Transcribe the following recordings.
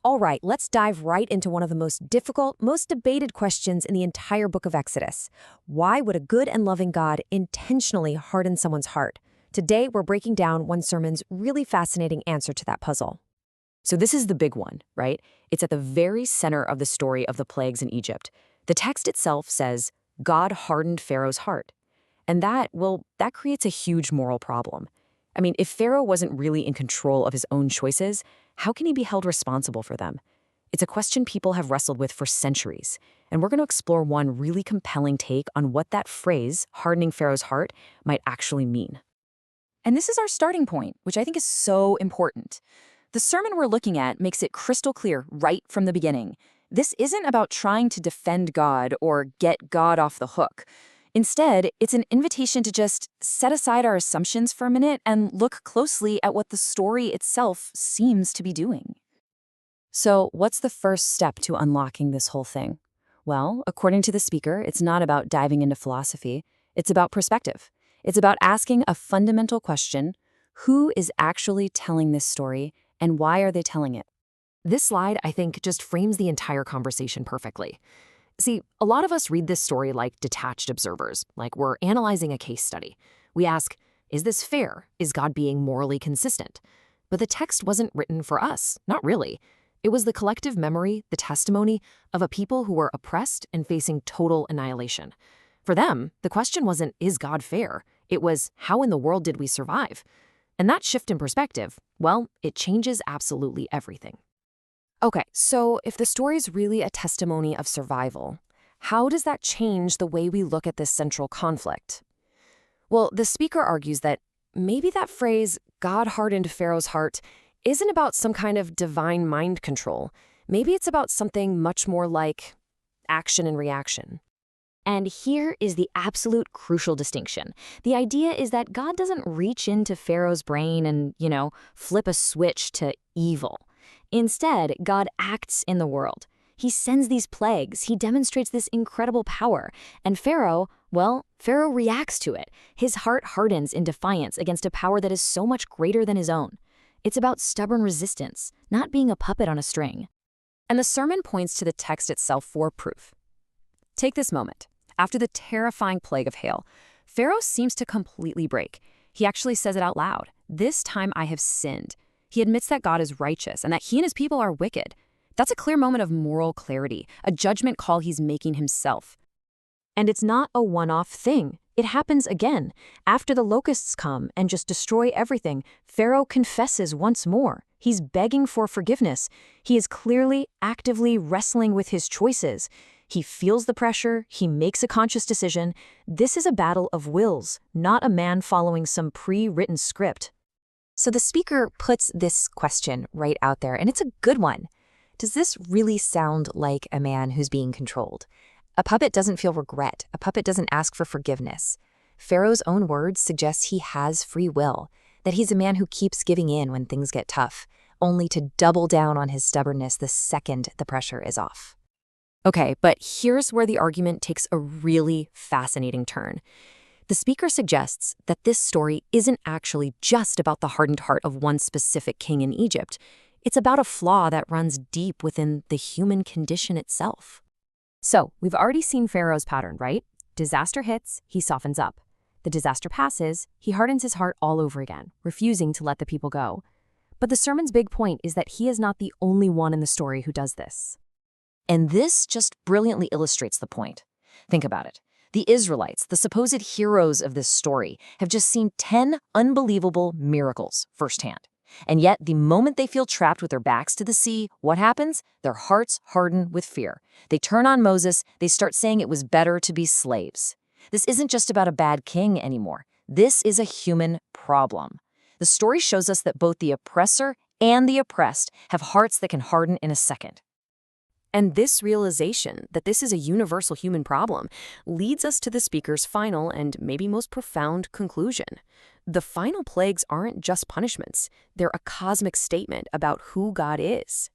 All right, let's dive right into one of the most difficult, most debated questions in the entire book of Exodus. Why would a good and loving God intentionally harden someone's heart? Today, we're breaking down one sermon's really fascinating answer to that puzzle. So this is the big one, right? It's at the very center of the story of the plagues in Egypt. The text itself says, God hardened Pharaoh's heart. And that creates a huge moral problem. I mean, if Pharaoh wasn't really in control of his own choices, how can he be held responsible for them? It's a question people have wrestled with for centuries. And we're going to explore one really compelling take on what that phrase, hardening Pharaoh's heart, might actually mean. And this is our starting point, which I think is so important. The sermon we're looking at makes it crystal clear right from the beginning. This isn't about trying to defend God or get God off the hook. Instead, it's an invitation to just set aside our assumptions for a minute and look closely at what the story itself seems to be doing. So, what's the first step to unlocking this whole thing? Well, according to the speaker, it's not about diving into philosophy. It's about perspective. It's about asking a fundamental question: who is actually telling this story, and why are they telling it? This slide, I think, just frames the entire conversation perfectly. See, a lot of us read this story like detached observers, like we're analyzing a case study. We ask, is this fair? Is God being morally consistent? But the text wasn't written for us, not really. It was the collective memory, the testimony of a people who were oppressed and facing total annihilation. For them, the question wasn't, is God fair? It was, how in the world did we survive? And that shift in perspective, well, it changes absolutely everything. Okay, so if the story's really a testimony of survival, how does that change the way we look at this central conflict? Well, the speaker argues that maybe that phrase, God hardened Pharaoh's heart, isn't about some kind of divine mind control. Maybe it's about something much more like action and reaction. And here is the absolute crucial distinction. The idea is that God doesn't reach into Pharaoh's brain and, flip a switch to evil. Instead, God acts in the world. He sends these plagues. He demonstrates this incredible power. And Pharaoh reacts to it. His heart hardens in defiance against a power that is so much greater than his own. It's about stubborn resistance, not being a puppet on a string. And the sermon points to the text itself for proof. Take this moment. After the terrifying plague of hail, Pharaoh seems to completely break. He actually says it out loud. This time I have sinned. He admits that God is righteous and that he and his people are wicked. That's a clear moment of moral clarity, a judgment call he's making himself. And it's not a one-off thing. It happens again. After the locusts come and just destroy everything, Pharaoh confesses once more. He's begging for forgiveness. He is clearly, actively wrestling with his choices. He feels the pressure. He makes a conscious decision. This is a battle of wills, not a man following some pre-written script. So the speaker puts this question right out there, and it's a good one. Does this really sound like a man who's being controlled? A puppet doesn't feel regret. A puppet doesn't ask for forgiveness. Pharaoh's own words suggest he has free will, that he's a man who keeps giving in when things get tough, only to double down on his stubbornness the second the pressure is off. Okay, but here's where the argument takes a really fascinating turn. The speaker suggests that this story isn't actually just about the hardened heart of one specific king in Egypt. It's about a flaw that runs deep within the human condition itself. So, we've already seen Pharaoh's pattern, right? Disaster hits, he softens up. The disaster passes, he hardens his heart all over again, refusing to let the people go. But the sermon's big point is that he is not the only one in the story who does this. And this just brilliantly illustrates the point. Think about it. The Israelites, the supposed heroes of this story, have just seen 10 unbelievable miracles firsthand. And yet, the moment they feel trapped with their backs to the sea, what happens? Their hearts harden with fear. They turn on Moses, they start saying it was better to be slaves. This isn't just about a bad king anymore. This is a human problem. The story shows us that both the oppressor and the oppressed have hearts that can harden in a second. And this realization that this is a universal human problem leads us to the speaker's final and maybe most profound conclusion. The final plagues aren't just punishments. They're a cosmic statement about who God is.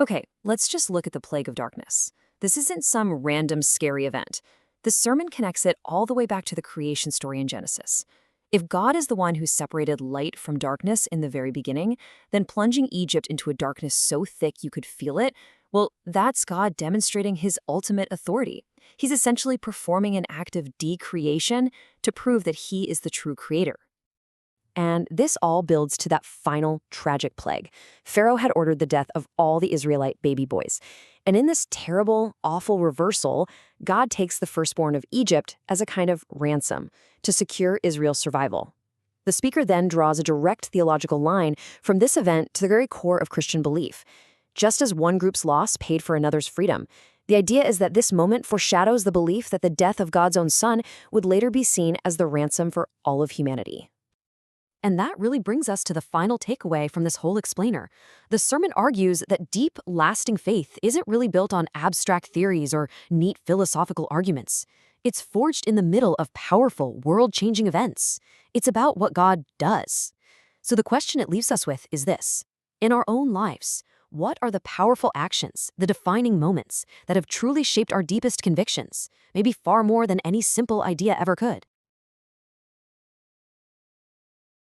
Okay, let's just look at the plague of darkness. This isn't some random scary event. The sermon connects it all the way back to the creation story in Genesis. If God is the one who separated light from darkness in the very beginning, then plunging Egypt into a darkness so thick you could feel it, well, that's God demonstrating his ultimate authority. He's essentially performing an act of decreation to prove that he is the true creator. And this all builds to that final tragic plague. Pharaoh had ordered the death of all the Israelite baby boys. And in this terrible, awful reversal, God takes the firstborn of Egypt as a kind of ransom to secure Israel's survival. The speaker then draws a direct theological line from this event to the very core of Christian belief. Just as one group's loss paid for another's freedom, the idea is that this moment foreshadows the belief that the death of God's own Son would later be seen as the ransom for all of humanity. And that really brings us to the final takeaway from this whole explainer. The sermon argues that deep, lasting faith isn't really built on abstract theories or neat philosophical arguments. It's forged in the middle of powerful, world-changing events. It's about what God does. So the question it leaves us with is this. In our own lives, what are the powerful actions, the defining moments that have truly shaped our deepest convictions, maybe far more than any simple idea ever could?